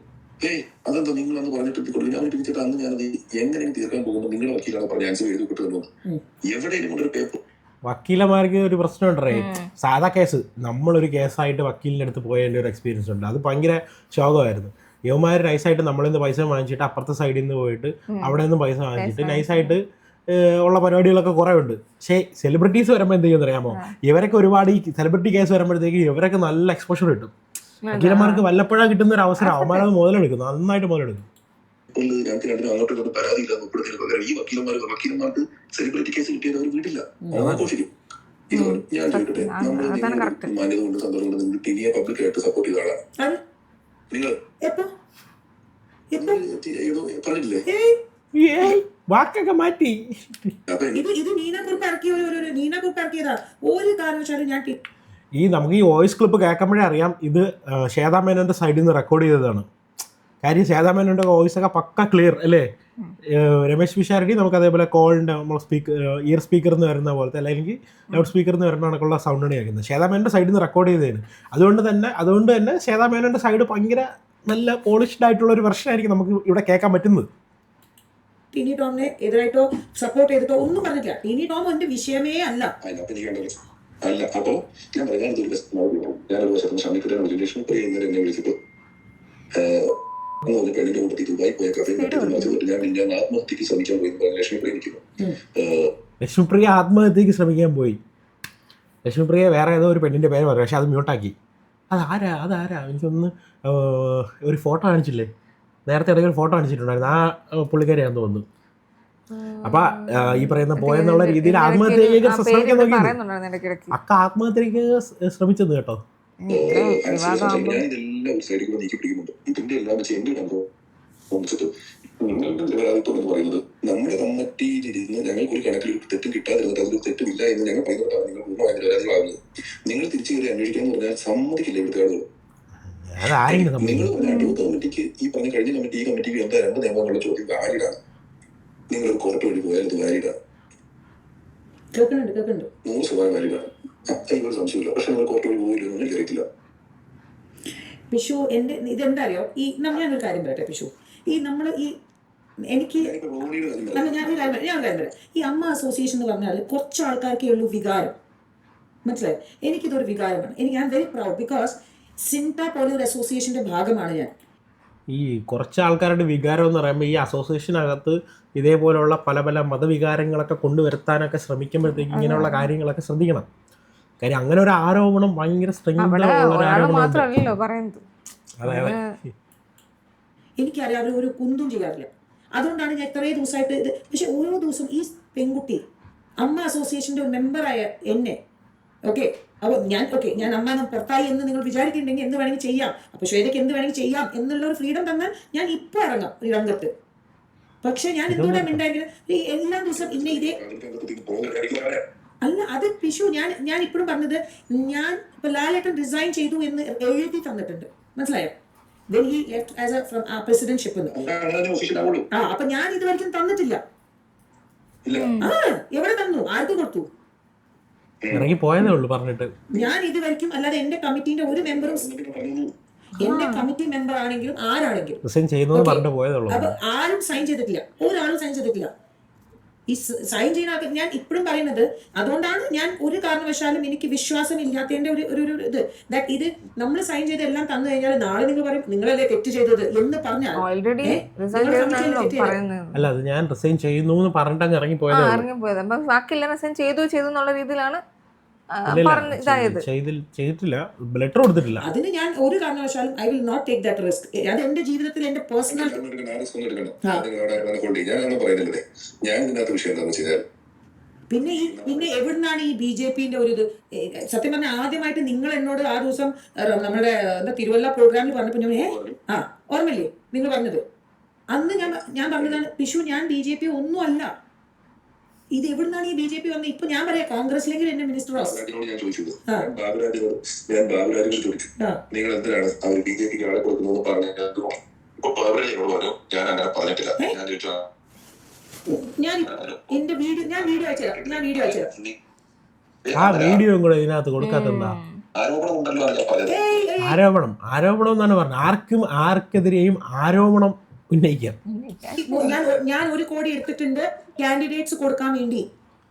Speaker 1: അതെന്താ നിങ്ങളന്ന് പറഞ്ഞിട്ട് കൊടുക്കും. ഞാൻ വിളിച്ചിട്ട് അന്ന് ഞാനത് എങ്ങനെയും തീർക്കാൻ പോകുമ്പോൾ നിങ്ങളുടെ വക്കീലാണ് പറഞ്ഞ അൻസിബ എഴുതി കിട്ടുമല്ലോ. എവിടെയും കൊണ്ടൊരു പേപ്പർ
Speaker 3: വക്കീലന്മാർക്ക് ഒരു പ്രശ്നമുണ്ടേ. സാധാ കേസ് നമ്മളൊരു കേസായിട്ട് വക്കീലിൻ്റെ അടുത്ത് പോയതിൻ്റെ ഒരു എക്സ്പീരിയൻസ് ഉണ്ട്. അത് ഭയങ്കര ശോകമായിരുന്നു. യുവമാർ നൈസായിട്ട് നമ്മളിൽ നിന്ന് പൈസ വാങ്ങിച്ചിട്ട് അപ്പുറത്തെ സൈഡിൽ നിന്ന് പോയിട്ട് അവിടെ നിന്ന് പൈസ വാങ്ങിച്ചിട്ട് നൈസായിട്ട് ഉള്ള പരിപാടികളൊക്കെ കുറേ ഉണ്ട്. പക്ഷേ സെലിബ്രിറ്റീസ് വരുമ്പോൾ എന്ത് ചെയ്യുമെന്ന് അറിയാമോ, ഇവരൊക്കെ ഒരുപാട് ഈ സെലിബ്രിറ്റി കേസ് വരുമ്പോഴത്തേക്ക് ഇവരൊക്കെ നല്ല എക്സ്പോഷർ കിട്ടും. വക്കീലന്മാർക്ക് വല്ലപ്പോഴാണ് കിട്ടുന്ന ഒരു അവസരം അവന്മാരത് മുതലെടുക്കും, നന്നായിട്ട് മുതലെടുക്കും.
Speaker 1: ഞങ്ങൾക്ക് രണ്ടിനും അങ്ങോട്ടും ഇങ്ങോട്ടും പരാതിയില്ല ഉൾപ്പെടുന്നതിന് പകരം ഈ വക്കീലന്മാർക്ക് സെലിബ്രിറ്റി കേസ് കിട്ടിയത് അവർ വീട്ടില്ല, ആഘോഷിക്കും. ഇത് ഞാൻ ചോദിക്കട്ടെ, നമ്മൾ മാന്യത കൊണ്ട് സന്തോഷം കൊണ്ട് നിങ്ങൾ ടിവിയെ പബ്ലിക്കായിട്ട് സപ്പോർട്ട് ചെയ്ത ആളാണ് നിങ്ങൾ പറഞ്ഞിട്ടില്ലേ?
Speaker 3: വാക്കൊക്കെ മാറ്റി. ഈ നമുക്ക് ഈ വോയിസ് ക്ലിപ്പ് കേൾക്കുമ്പോഴേ അറിയാം ഇത് ശ്വേതാ മേനോന്റെ സൈഡിൽ നിന്ന് റെക്കോർഡ് ചെയ്തതാണ്. കാര്യം ശ്വേതാ മേനോന്റെ വോയിസ് ഒക്കെ പക്ക ക്ലിയർ അല്ലേ. രമേശ് പിഷാരടി നമുക്ക് അതേപോലെ കോളിൻ്റെ നമ്മൾ ഇയർ സ്പീക്കറിൽ നിന്ന് വരുന്ന പോലത്തെ അല്ലെങ്കിൽ ലൗഡ് സ്പീക്കറിൽ നിന്ന് വരുന്ന കണക്കുള്ള സൗണ്ടാണ് കേൾക്കുന്നത്. ശ്വേതാ മേനോന്റെ സൈഡിൽ നിന്ന് റെക്കോർഡ് ചെയ്തതാണ്. അതുകൊണ്ട് തന്നെ ശ്വേതാ മേനോന്റെ സൈഡ് ഭയങ്കര നല്ല പോളിഷ്ഡ് ആയിട്ടുള്ള ഒരു വെർഷൻ ആയിരിക്കും നമുക്ക് ഇവിടെ കേൾക്കാൻ പറ്റുന്നത്.
Speaker 2: ടിനി ടോമിനെ എതിരായിട്ടോ സപ്പോർട്ട് ചെയ്തിട്ടോ ഒന്നും പറഞ്ഞിട്ടില്ല. ടിനി ടോം എന്റെ വിഷയമേ അല്ല.
Speaker 1: അല്ല അപ്പോ ഞാൻ ഞാനൊരു വശത്ത് ഷമിക്കുട്ടിയാണ് ലക്ഷ്മി പ്രിയ ഇന്നലെ എന്നെ വിളിച്ചപ്പോ പെണ്ണിന്റെ കൂട്ടത്തിൽ ദുബായി പോയ കഥയും ഞാൻ ആത്മഹത്യക്ക് ശ്രമിക്കാൻ പോയി ലക്ഷ്മി പ്രിയ നിൽക്കുന്നു.
Speaker 3: ലക്ഷ്മിപ്രിയ ആത്മഹത്യക്ക് ശ്രമിക്കാൻ പോയി. ലക്ഷ്മിപ്രിയ വേറെ ഏതോ ഒരു പെണ്ണിന്റെ പേര് പറയും, പക്ഷെ അത് മ്യൂട്ടാക്കി. അതാരാ എനിക്കൊന്ന് ഒരു ഫോട്ടോ കാണിച്ചില്ലേ, നേരത്തെ ഇടയ്ക്ക് ഒരു ഫോട്ടോ കാണിച്ചിട്ടുണ്ടായിരുന്നു, ആ പുള്ളിക്കാരിയാന്ന് തോന്നുന്നു. അപ്പൊ ഈ പറയുന്ന പോയെന്നുള്ള രീതിയിൽ ആത്മഹത്യക്ക് ശ്രമിക്കാൻ നോക്കി. അക്ക ആത്മഹത്യക്ക് ശ്രമിച്ചത് കേട്ടോ.
Speaker 1: ഞാനിതെല്ലാം ഒരു സൈഡിൽ കൂടെ നീക്കി പിടിക്കുന്നുണ്ട്. ഇതിന്റെ എല്ലാം വെച്ച് എന്റെ തോന്നിച്ചിട്ട് നിങ്ങളുടെ നിരപരാധിത്വം എന്ന് പറയുന്നത് നമ്മുടെ കമ്മിറ്റിയിലിരുന്ന് ഞങ്ങൾക്ക് ഒരു കണക്കിൽ ഒരു തെറ്റും കിട്ടാതിരുന്നിട്ട് അതിൽ തെറ്റുമില്ല എന്ന് ഞങ്ങൾ പറയുന്നതാണ് നിങ്ങൾ പൂർണ്ണമായ നിരപരാധികളാകുന്നത്. നിങ്ങൾ തിരിച്ചു കയറി അന്വേഷിക്കാൻ എന്ന് പറഞ്ഞാൽ സമ്മതിക്കില്ല ഇവിടുത്തെ ആളുകൾ. നിങ്ങൾ അടുത്ത കമ്മിറ്റിക്ക് ഈ പറഞ്ഞ കഴിഞ്ഞ കമ്മിറ്റി ഈ കമ്മിറ്റിക്ക് എന്താ 2 നിയമങ്ങളുള്ള ചോദ്യം വാലിഡാണ്. നിങ്ങളൊരു കോർട്ട് വഴി പോയാൽ അത് വാലിഡാണ്, 100% വാലിഡാണ്. അതിനൊരു സംശയമില്ല. പക്ഷെ നിങ്ങൾ കോർട്ട് വഴി പോയില്ലെന്ന് എനിക്കറിയത്തില്ല.
Speaker 2: പിഷു എന്റെ ഇതെന്താ അറിയോ, ഈ ഞാനൊരു കാര്യം പറയട്ടെ പിഷു, ഈ നമ്മൾ ഈ എനിക്ക് ഞാൻ കാര്യം പറയാം. ഈ അമ്മ അസോസിയേഷൻ എന്ന് പറഞ്ഞാൽ കുറച്ച് ആൾക്കാർക്കേ ഉള്ളൂ വികാരം, മനസ്സിലായോ? എനിക്കിതൊരു വികാരമാണ്. I am very proud because സിൻറ്റ പോലെ ഒരു അസോസിയേഷന്റെ ഭാഗമാണ് ഞാൻ.
Speaker 3: ഈ കുറച്ച് ആൾക്കാരുടെ വികാരം എന്ന് പറയുമ്പോൾ ഈ അസോസിയേഷനകത്ത് ഇതേപോലെയുള്ള പല പല മതവികാരങ്ങളൊക്കെ കൊണ്ടുവരുത്താനൊക്കെ ശ്രമിക്കുമ്പോഴത്തേക്ക് ഇങ്ങനെയുള്ള കാര്യങ്ങളൊക്കെ ശ്രദ്ധിക്കണം. കാര്യം അങ്ങനെ ഒരു ആരോപണം ഭയങ്കര
Speaker 2: എനിക്കറിയാം അവർ ഒരു കുന്തും ചെയ്യാറില്ല. അതുകൊണ്ടാണ് ഞാൻ ഇത്രയും ദിവസമായിട്ട് ഇത്. പക്ഷെ ഓരോ ദിവസവും ഈ പെൺകുട്ടി അമ്മ അസോസിയേഷന്റെ ഒരു മെമ്പറായ എന്നെ അപ്പോൾ ഞാൻ അമ്മ പുറത്തായി എന്ന് നിങ്ങൾ വിചാരിക്കുന്നുണ്ടെങ്കിൽ എന്ത് വേണമെങ്കിൽ ചെയ്യാം, അപ്പൊ ശ്വേതയ്ക്ക് എന്ത് വേണമെങ്കിൽ ചെയ്യാം എന്നുള്ള ഒരു ഫ്രീഡം തന്നാൽ ഞാൻ ഇപ്പൊ ഇറങ്ങാം ഈ രംഗത്ത്. പക്ഷെ ഞാൻ എന്തുകൊണ്ടാണ് മിണ്ടായെങ്കിൽ ഈ എല്ലാ ദിവസവും ഇന്ന ഇതേ അല്ല. അത് പിഷു ഞാൻ ഇപ്പോഴും പറഞ്ഞത്, ഞാൻ ഇപ്പൊ ലാലേട്ടൻ റിസൈൻ ചെയ്തു എന്ന് എഴുതി തന്നിട്ടുണ്ട്, മനസ്സിലായോ? When he left as a from presidentship. അപ്പൊ ഞാൻ ഇതുവരെയും തന്നിട്ടില്ല. എവിടെ തന്നു, ആർക്ക് കൊടുത്തു?
Speaker 3: ഇറങ്ങി പോയതേ ഉള്ളൂ പറഞ്ഞിട്ട്.
Speaker 2: ഞാൻ ഇതുവരെയും അല്ലാതെ എന്റെ കമ്മിറ്റിന്റെ ഒരു മെമ്പറും, എന്റെ കമ്മിറ്റി മെമ്പർ ആണെങ്കിലും ആരാണെങ്കിലും അപ്പൊ ആരും സൈൻ ചെയ്തിട്ടില്ല, ഒരാളും സൈൻ ചെയ്തിട്ടില്ല. ഈ സൈൻ ചെയ്യുന്ന ഞാൻ ഇപ്പോഴും പറയുന്നത് അതുകൊണ്ടാണ് ഞാൻ ഒരു കാരണവശാലും എനിക്ക് വിശ്വാസം ഇല്ലാത്തതിന്റെ ഒരു ഇത് ദാറ്റ് ഇത് നമ്മൾ സൈൻ ചെയ്ത് എല്ലാം തന്നു കഴിഞ്ഞാൽ നാളെ നിങ്ങൾ പറയും നിങ്ങളല്ലേ തെറ്റ് ചെയ്തത് എന്ന് പറഞ്ഞാൽ
Speaker 3: അല്ല, അത് ഞാൻ റിസൈൻ ചെയ്യുന്നു എന്ന് പറഞ്ഞിട്ട് ഇറങ്ങി പോയത്.
Speaker 4: ബാക്കിയെല്ലാം റിസൈൻ ചെയ്തു എന്നുള്ള രീതിയിലാണ് പറഞ്ഞ് ഇതായത്.
Speaker 3: ചെയ്തിട്ടില്ല, ലെറ്റർ കൊടുത്തിട്ടില്ല.
Speaker 2: അതിന് ഞാൻ ഒരു കാരണവശാലും I will not take that risk. അത് എന്റെ ജീവിതത്തിൽ എന്റെ പേഴ്സണൽ
Speaker 1: ഞാൻ ഇതിനകത്ത് വിഷയം എന്താണെന്ന് വെച്ച് കഴിഞ്ഞാൽ
Speaker 2: പിന്നെ എവിടുന്നാണ് ഈ BJP-ന്റെ ഒരു ഇത്? സത്യം പറഞ്ഞാൽ ആദ്യമായിട്ട് നിങ്ങൾ എന്നോട് ആ ദിവസം നമ്മുടെ എന്താ തിരുവല്ല പ്രോഗ്രാമിൽ പറഞ്ഞപ്പോൾ ഞാൻ ഓർമ്മയില്ലേ നിങ്ങൾ പറഞ്ഞത്? അന്ന് ഞാൻ പറഞ്ഞതാണ് പിഷു, ഞാൻ BJP ഒന്നും അല്ല. ഇത് എവിടുന്നാണ് ഈ BJP വന്നത്? ഇപ്പൊ ഞാൻ പറയാം കോൺഗ്രസിലെങ്കിൽ എന്നെ മിനിസ്റ്റർ
Speaker 1: ഞാൻ ചോദിച്ചത്, ഞാൻ ബാബുരാജിനോട് ചോദിച്ചു, നിങ്ങൾ എന്തിനാണ് അവർ BJP-ക്ക് ആളെ കൊടുക്കുന്നത് പറഞ്ഞത്? ഇപ്പൊ ബാബുരാജിനോട് പറഞ്ഞു ഞാൻ അങ്ങനെ പറഞ്ഞിട്ടില്ല. ഞാൻ ചോദിച്ചു,
Speaker 2: ഞാൻ എന്റെ വീഡിയോ അയച്ചുതരാം.
Speaker 3: ആ വീഡിയോയും കൂടെ ഇതിനകത്ത് കൊടുക്കാത്തെന്താ?
Speaker 1: ആരോപണം ഉണ്ടല്ലോ ഞാൻ പറഞ്ഞത്.
Speaker 3: ആരോപണം എന്നാണ് പറഞ്ഞത്. ആർക്കെതിരെയും ആരോപണം ഉന്നയിക്കാം.
Speaker 2: ഞാൻ 1 കോടി എടുത്തിട്ടുണ്ട് കാൻഡിഡേറ്റ്സ് കൊടുക്കാൻ വേണ്ടി.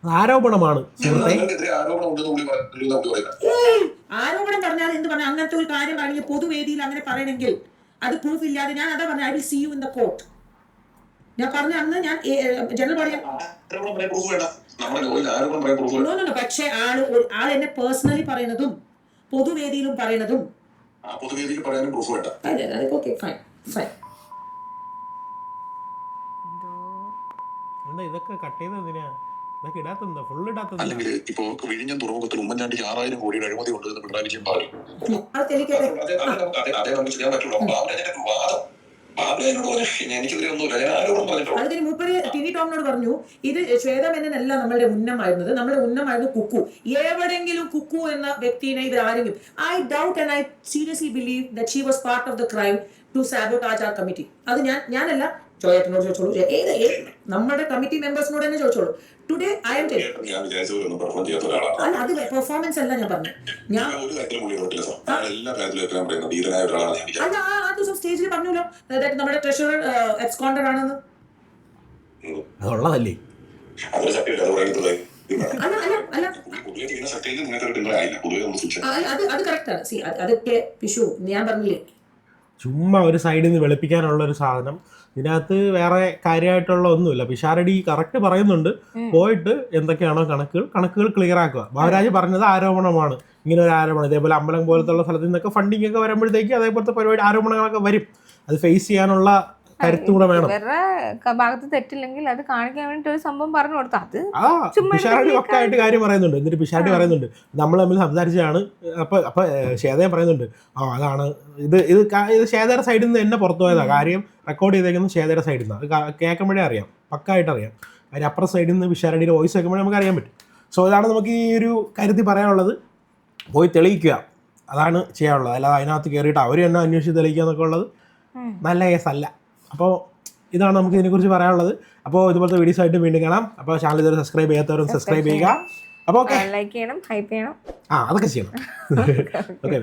Speaker 3: ആരോപണമാണ് സുഹൃത്തെ.
Speaker 2: ആരോപണം പറഞ്ഞാൽ എന്ത് പറഞ്ഞാൽ അങ്ങനത്തെ ഒരു കാര്യം പറഞ്ഞ പൊതുവേദിയിൽ അങ്ങനെ പറയണമെങ്കിൽ അത് പ്രൂഫ് ഇല്ലാതെ ഞാൻ അതാ പറഞ്ഞ I will see you in the court. ഞാൻ പറഞ്ഞ അന്ന് ഞാൻ ജനറൽ പറയാം. പക്ഷെ ആൾ എന്നെ പേഴ്സണലി പറയുന്നതും പൊതുവേദിയിലും പറയുന്നതും ഓക്കെ ഫൈൻ.
Speaker 3: ഇതൊക്കെ കട്ട് ചെയ്ത് എന്തിനാ? ഇതൊക്കെ ഇടാത്തെന്താ? ഫുള്ള് ഇടാത്തത്.
Speaker 1: അല്ലെങ്കിൽ ഇപ്പോ വിഴിഞ്ഞം തുറമുഖത്തിൽ ഉമ്മൻചാണ്ടിക്ക് 6000 കോടിയുടെ അഴിമതി ഉണ്ട് എന്ന് പിണറായി വിജയൻ പറഞ്ഞു.
Speaker 2: അതിന് മൂപ്പര് TV ടോമിനോട് പറഞ്ഞു, ഇത് ശ്വേത മേനോനല്ല നമ്മളുടെ ഉന്നമായിരുന്നത്, നമ്മുടെ ഉന്നമായിരുന്നു കുക്കു. എവിടെങ്കിലും കുക്കു എന്ന വ്യക്തിനെ ഇവരാരെങ്കിലും I doubt and I seriously believe that she was part of the crime to sabotage or committee. അത് ഞാനല്ല, ജോയേട്ടനോട് ചോദിച്ചോളൂ, നമ്മുടെ കമ്മിറ്റി മെമ്പേഴ്സിനോട് തന്നെ ചോദിച്ചോളൂ. ടുഡേ ഐ എം അല്ല, അത് പെർഫോമൻസ് അല്ല ഞാൻ പറഞ്ഞു. ഞാൻ അല്ല ആ ദിവസം സ്റ്റേജിൽ പറഞ്ഞല്ലോ നമ്മുടെ ട്രഷറർ എക്സ്കോണ്ടർ ആണെന്ന്.
Speaker 3: അതുള്ളതല്ലേ?
Speaker 2: അത് കറക്റ്റാണ്. സി അതൊക്കെ പിഷു ഞാൻ പറഞ്ഞില്ലേ,
Speaker 3: ചുമ്മാ ഒരു സൈഡിൽ നിന്ന് വെളുപ്പിക്കാനുള്ള ഒരു സാധനം. ഇതിനകത്ത് വേറെ കാര്യമായിട്ടുള്ള ഒന്നുമില്ല. പിഷാരടി കറക്റ്റ് പറയുന്നുണ്ട്, പോയിട്ട് എന്തൊക്കെയാണോ കണക്കുകൾ ക്ലിയർ ആക്കുക. ബാബുരാജ് പറഞ്ഞത് ആരോപണമാണ്, ഇങ്ങനെ ഒരു ആരോപണം. ഇതേപോലെ അമ്പലം പോലത്തുള്ള സ്ഥലത്ത് നിന്നൊക്കെ ഫണ്ടിങ് ഒക്കെ വരുമ്പോഴത്തേക്ക് അതേപോലത്തെ പരിപാടി ആരോപണങ്ങളൊക്കെ വരും. അത് ഫേസ് ചെയ്യാനുള്ള കരുത്തും കൂടെ വേണം.
Speaker 4: വേറെ ഭാഗത്ത് തെറ്റില്ലെങ്കിൽ അത് കാണിക്കാൻ വേണ്ടി ഒരു സംഭവം പറഞ്ഞു കൊടുത്താൽ അത്
Speaker 3: പിഷാരടി ഒക്കെ ആയിട്ട് കാര്യം പറയുന്നുണ്ട്. എന്നിട്ട് പിഷാരടി പറയുന്നുണ്ട് നമ്മൾ തമ്മിൽ സംസാരിച്ചാണ്. അപ്പൊ ശ്വേതയും പറയുന്നുണ്ട് അതാണ് ഇത് ശ്വേതയുടെ സൈഡിൽ നിന്ന് തന്നെ പുറത്തു പോയതാണ്. കാര്യം റെക്കോർഡ് ചെയ്തേക്കുന്നത് ശ്വേതയുടെ സൈഡിൽ നിന്ന്. അത് കേൾക്കുമ്പോഴേ അറിയാം, പക്കായിട്ട് അറിയാം. അതിന് അപ്പുറം സൈഡിൽ നിന്ന് പിഷാരടിയുടെ വോയിസ് കേൾക്കുമ്പോഴേ നമുക്ക് അറിയാൻ പറ്റും. സോ ഇതാണ് നമുക്ക് ഈ ഒരു കാര്യത്തിൽ പറയാനുള്ളത്. പോയി തെളിയിക്കുക, അതാണ് ചെയ്യാനുള്ളത്. അല്ലാതെ അതിനകത്ത് കയറിയിട്ട് അവർ തന്നെ അന്വേഷിച്ച് തെളിയിക്കുക എന്നൊക്കെ ഉള്ളത് നല്ല കേസല്ല. അപ്പോൾ ഇതാണ് നമുക്ക് ഇതിനെക്കുറിച്ച് പറയാനുള്ളത്. അപ്പോൾ ഇതുപോലത്തെ വീഡിയോസ് ആയിട്ട് വീണ്ടും കാണാം. അപ്പോൾ ചാനൽ ഇതുവരെ സബ്സ്ക്രൈബ് ചെയ്യാത്തവരും സബ്സ്ക്രൈബ് ചെയ്യുക. അപ്പോൾ ഓക്കെ,
Speaker 4: ലൈക്ക് ചെയ്യണം, ഹൈപ്പ് ചെയ്യണം,
Speaker 3: അതൊക്കെ ചെയ്യണം. ഓക്കെ.